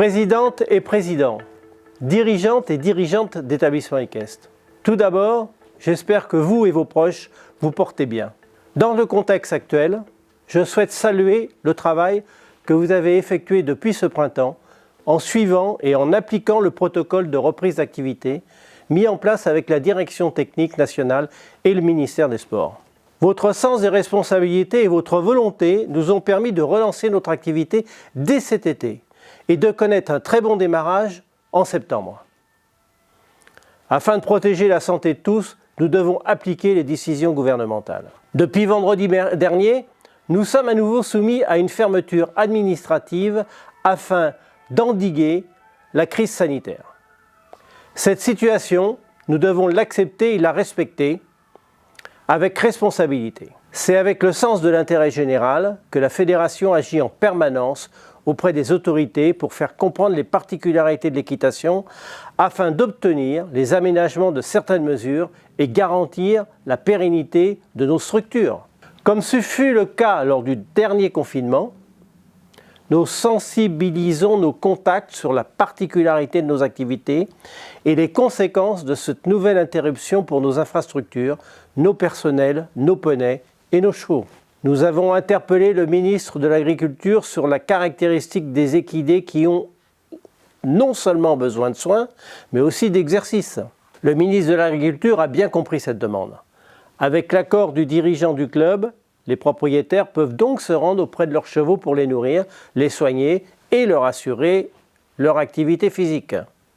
Présidente et présidents, dirigeantes et dirigeantes d'établissements équestres. Tout d'abord, j'espère que vous et vos proches vous portez bien. Dans le contexte actuel, je souhaite saluer le travail que vous avez effectué depuis ce printemps en suivant et en appliquant le protocole de reprise d'activité mis en place avec la Direction technique nationale et le ministère des Sports. Votre sens des responsabilités et votre volonté nous ont permis de relancer notre activité dès cet été et de connaître un très bon démarrage en septembre. Afin de protéger la santé de tous, nous devons appliquer les décisions gouvernementales. Depuis vendredi dernier, nous sommes à nouveau soumis à une fermeture administrative afin d'endiguer la crise sanitaire. Cette situation, nous devons l'accepter et la respecter avec responsabilité. C'est avec le sens de l'intérêt général que la Fédération agit en permanence auprès des autorités pour faire comprendre les particularités de l'équitation afin d'obtenir les aménagements de certaines mesures et garantir la pérennité de nos structures. Comme ce fut le cas lors du dernier confinement, nous sensibilisons nos contacts sur la particularité de nos activités et les conséquences de cette nouvelle interruption pour nos infrastructures, nos personnels, nos poneys et nos chevaux. Nous avons interpellé le ministre de l'Agriculture sur la caractéristique des équidés qui ont non seulement besoin de soins, mais aussi d'exercice. Le ministre de l'Agriculture a bien compris cette demande. Avec l'accord du dirigeant du club, les propriétaires peuvent donc se rendre auprès de leurs chevaux pour les nourrir, les soigner et leur assurer leur activité physique.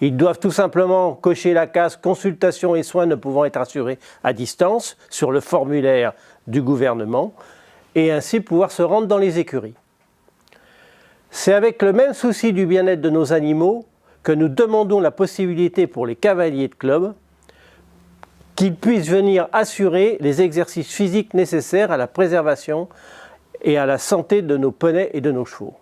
Ils doivent tout simplement cocher la case « Consultation et soins ne pouvant être assurés à distance » sur le formulaire du gouvernement et ainsi pouvoir se rendre dans les écuries. C'est avec le même souci du bien-être de nos animaux que nous demandons la possibilité pour les cavaliers de club qu'ils puissent venir assurer les exercices physiques nécessaires à la préservation et à la santé de nos poneys et de nos chevaux.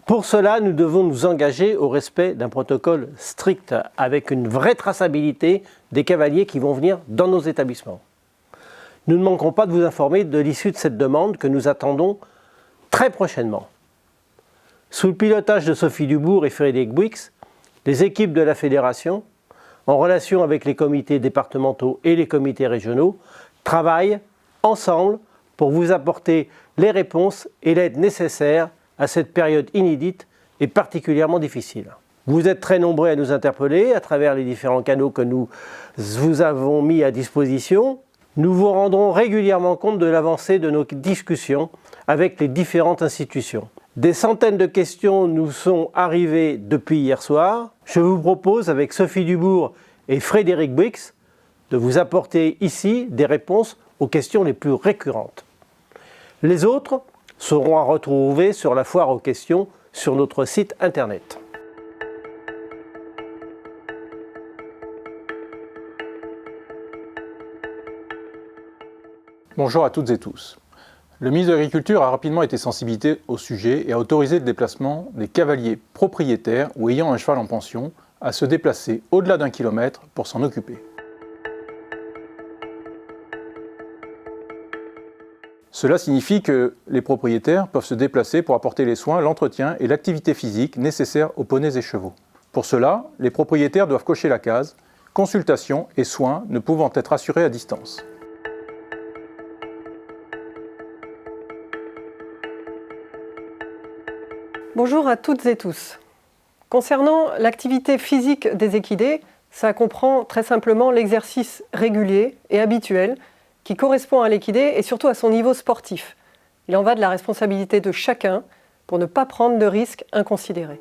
Pour cela, nous devons nous engager au respect d'un protocole strict avec une vraie traçabilité des cavaliers qui vont venir dans nos établissements. Nous ne manquerons pas de vous informer de l'issue de cette demande que nous attendons très prochainement. Sous le pilotage de Sophie Dubourg et Frédéric Bouix, les équipes de la Fédération, en relation avec les comités départementaux et les comités régionaux, travaillent ensemble pour vous apporter les réponses et l'aide nécessaires à cette période inédite et particulièrement difficile. Vous êtes très nombreux à nous interpeller à travers les différents canaux que nous vous avons mis à disposition. Nous vous rendrons régulièrement compte de l'avancée de nos discussions avec les différentes institutions. Des centaines de questions nous sont arrivées depuis hier soir. Je vous propose, avec Sophie Dubourg et Frédéric Bouix, de vous apporter ici des réponses aux questions les plus récurrentes. Les autres seront à retrouver sur la foire aux questions sur notre site internet. Bonjour à toutes et tous. Le ministre de l'Agriculture a rapidement été sensibilisé au sujet et a autorisé le déplacement des cavaliers propriétaires ou ayant un cheval en pension à se déplacer au-delà d'1 kilomètre pour s'en occuper. Cela signifie que les propriétaires peuvent se déplacer pour apporter les soins, l'entretien et l'activité physique nécessaires aux poneys et chevaux. Pour cela, les propriétaires doivent cocher la case « Consultation et soins ne pouvant être assurés à distance ». Bonjour à toutes et tous. Concernant l'activité physique des équidés, ça comprend très simplement l'exercice régulier et habituel qui correspond à l'équidé et surtout à son niveau sportif. Il en va de la responsabilité de chacun pour ne pas prendre de risques inconsidérés.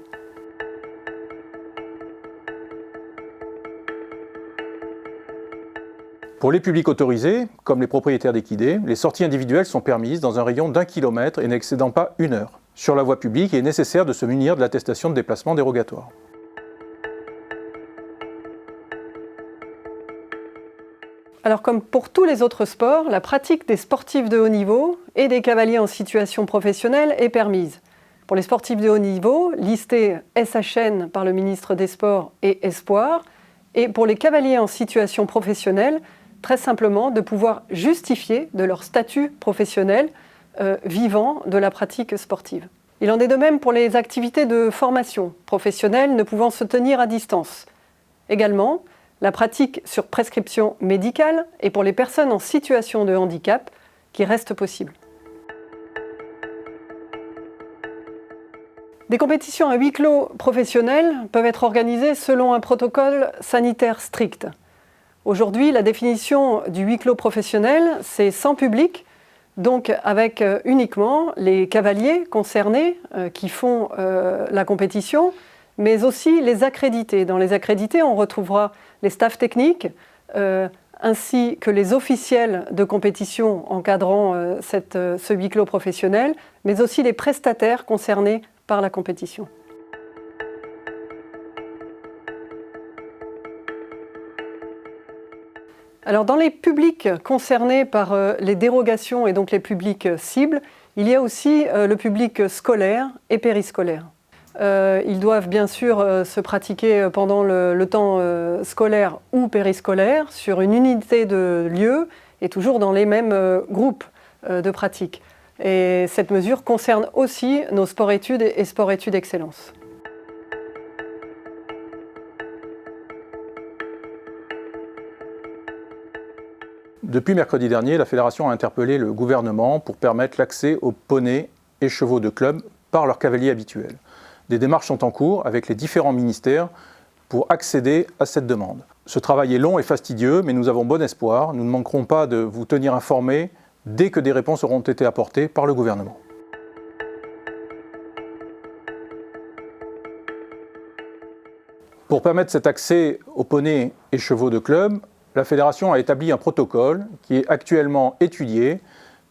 Pour les publics autorisés, comme les propriétaires d'équidés, les sorties individuelles sont permises dans un rayon d'1 kilomètre et n'excédant pas 1 heure. Sur la voie publique, il est nécessaire de se munir de l'attestation de déplacement dérogatoire. Alors comme pour tous les autres sports, la pratique des sportifs de haut niveau et des cavaliers en situation professionnelle est permise. Pour les sportifs de haut niveau, listés SHN par le ministre des Sports et Espoir, et pour les cavaliers en situation professionnelle, très simplement de pouvoir justifier de leur statut professionnel vivant de la pratique sportive. Il en est de même pour les activités de formation professionnelle ne pouvant se tenir à distance. Également, la pratique sur prescription médicale et pour les personnes en situation de handicap qui reste possible. Des compétitions à huis clos professionnelles peuvent être organisées selon un protocole sanitaire strict. Aujourd'hui, la définition du huis clos professionnel, c'est sans public, donc avec uniquement les cavaliers concernés qui font la compétition, mais aussi les accrédités. Dans les accrédités, on retrouvera les staffs techniques, ainsi que les officiels de compétition encadrant ce huis clos professionnel, mais aussi les prestataires concernés par la compétition. Alors, dans les publics concernés par les dérogations et donc les publics cibles, il y a aussi le public scolaire et périscolaire. Ils doivent bien sûr se pratiquer pendant le temps scolaire ou périscolaire sur une unité de lieu et toujours dans les mêmes groupes de pratique. Et cette mesure concerne aussi nos sports-études et sports-études excellence. Depuis mercredi dernier, la Fédération a interpellé le gouvernement pour permettre l'accès aux poneys et chevaux de club par leurs cavaliers habituels. Des démarches sont en cours avec les différents ministères pour accéder à cette demande. Ce travail est long et fastidieux, mais nous avons bon espoir. Nous ne manquerons pas de vous tenir informés dès que des réponses auront été apportées par le gouvernement. Pour permettre cet accès aux poneys et chevaux de club, la Fédération a établi un protocole qui est actuellement étudié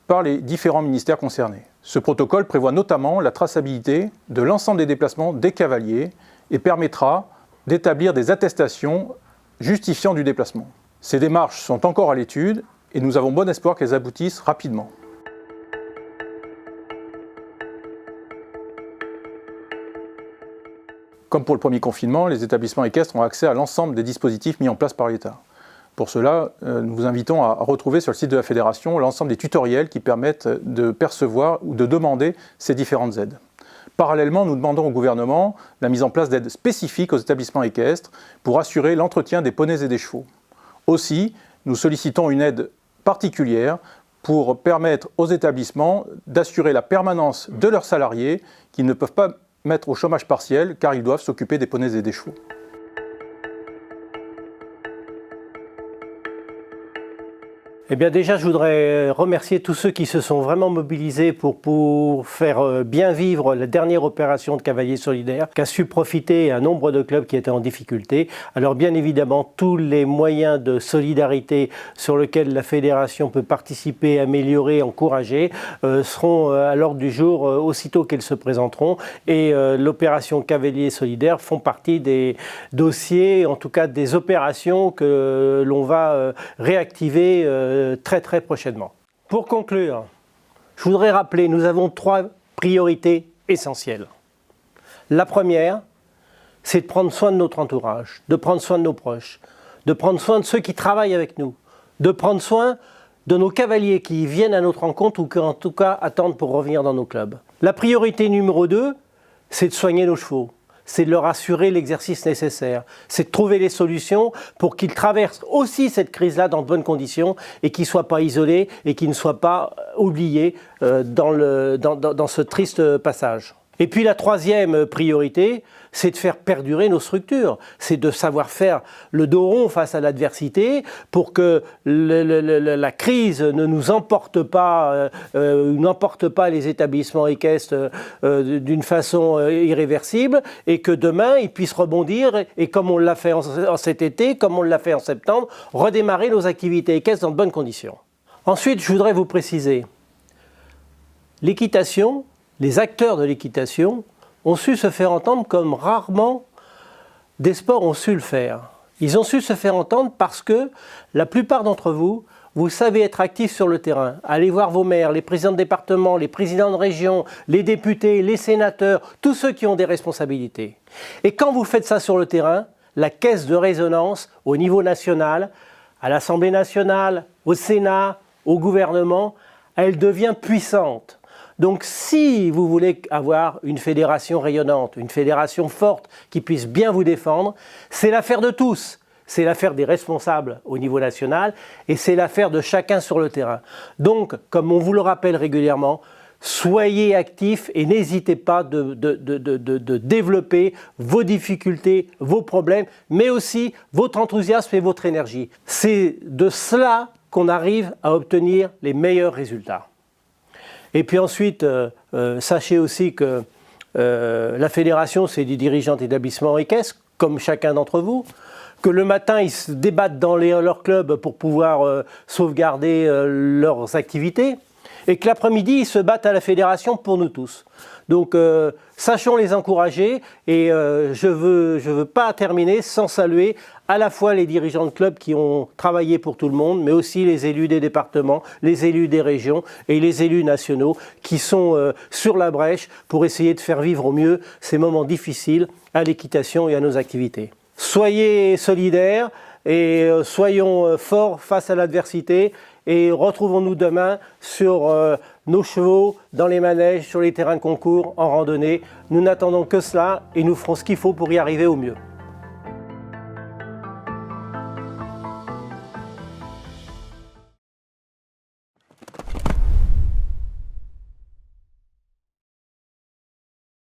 par les différents ministères concernés. Ce protocole prévoit notamment la traçabilité de l'ensemble des déplacements des cavaliers et permettra d'établir des attestations justifiant du déplacement. Ces démarches sont encore à l'étude et nous avons bon espoir qu'elles aboutissent rapidement. Comme pour le premier confinement, les établissements équestres ont accès à l'ensemble des dispositifs mis en place par l'État. Pour cela, nous vous invitons à retrouver sur le site de la Fédération l'ensemble des tutoriels qui permettent de percevoir ou de demander ces différentes aides. Parallèlement, nous demandons au gouvernement la mise en place d'aides spécifiques aux établissements équestres pour assurer l'entretien des poneys et des chevaux. Aussi, nous sollicitons une aide particulière pour permettre aux établissements d'assurer la permanence de leurs salariés qui ne peuvent pas mettre au chômage partiel car ils doivent s'occuper des poneys et des chevaux. Eh bien déjà, je voudrais remercier tous ceux qui se sont vraiment mobilisés pour faire bien vivre la dernière opération de Cavaliers Solidaires, qu'a su profiter un nombre de clubs qui étaient en difficulté. Alors bien évidemment, tous les moyens de solidarité sur lesquels la Fédération peut participer, améliorer, encourager, seront à l'ordre du jour aussitôt qu'elles se présenteront. Et l'opération Cavaliers Solidaires font partie des dossiers, en tout cas des opérations que l'on va réactiver très très prochainement. Pour conclure, je voudrais rappeler, nous avons 3 priorités essentielles. La première, c'est de prendre soin de notre entourage, de prendre soin de nos proches, de prendre soin de ceux qui travaillent avec nous, de prendre soin de nos cavaliers qui viennent à notre rencontre ou qui en tout cas attendent pour revenir dans nos clubs. La priorité numéro 2, c'est de soigner nos chevaux. C'est de leur assurer l'exercice nécessaire, c'est de trouver les solutions pour qu'ils traversent aussi cette crise-là dans de bonnes conditions et qu'ils ne soient pas isolés et qu'ils ne soient pas oubliés dans ce triste passage. Et puis la troisième priorité, c'est de faire perdurer nos structures, c'est de savoir faire le dos rond face à l'adversité pour que la crise ne nous emporte pas, n'emporte pas les établissements équestres d'une façon irréversible et que demain ils puissent rebondir et comme on l'a fait en cet été, comme on l'a fait en septembre, redémarrer nos activités équestres dans de bonnes conditions. Ensuite, je voudrais vous préciser, l'équitation, les acteurs de l'équitation ont su se faire entendre comme rarement des sports ont su le faire. Ils ont su se faire entendre parce que la plupart d'entre vous, vous savez être actifs sur le terrain. Allez voir vos maires, les présidents de département, les présidents de région, les députés, les sénateurs, tous ceux qui ont des responsabilités. Et quand vous faites ça sur le terrain, la caisse de résonance au niveau national, à l'Assemblée nationale, au Sénat, au gouvernement, elle devient puissante. Donc si vous voulez avoir une fédération rayonnante, une fédération forte qui puisse bien vous défendre, c'est l'affaire de tous. C'est l'affaire des responsables au niveau national et c'est l'affaire de chacun sur le terrain. Donc, comme on vous le rappelle régulièrement, soyez actifs et n'hésitez pas de développer vos difficultés, vos problèmes, mais aussi votre enthousiasme et votre énergie. C'est de cela qu'on arrive à obtenir les meilleurs résultats. Et puis ensuite, sachez aussi que la fédération, c'est des dirigeants d'établissements et caisses, comme chacun d'entre vous, que le matin, ils se débattent dans leur club pour pouvoir sauvegarder leurs activités, et que l'après-midi, ils se battent à la fédération pour nous tous. Donc, sachons les encourager, et je veux pas terminer sans saluer à la fois les dirigeants de clubs qui ont travaillé pour tout le monde, mais aussi les élus des départements, les élus des régions et les élus nationaux qui sont sur la brèche pour essayer de faire vivre au mieux ces moments difficiles à l'équitation et à nos activités. Soyez solidaires et soyons forts face à l'adversité et retrouvons-nous demain sur nos chevaux, dans les manèges, sur les terrains de concours, en randonnée. Nous n'attendons que cela et nous ferons ce qu'il faut pour y arriver au mieux.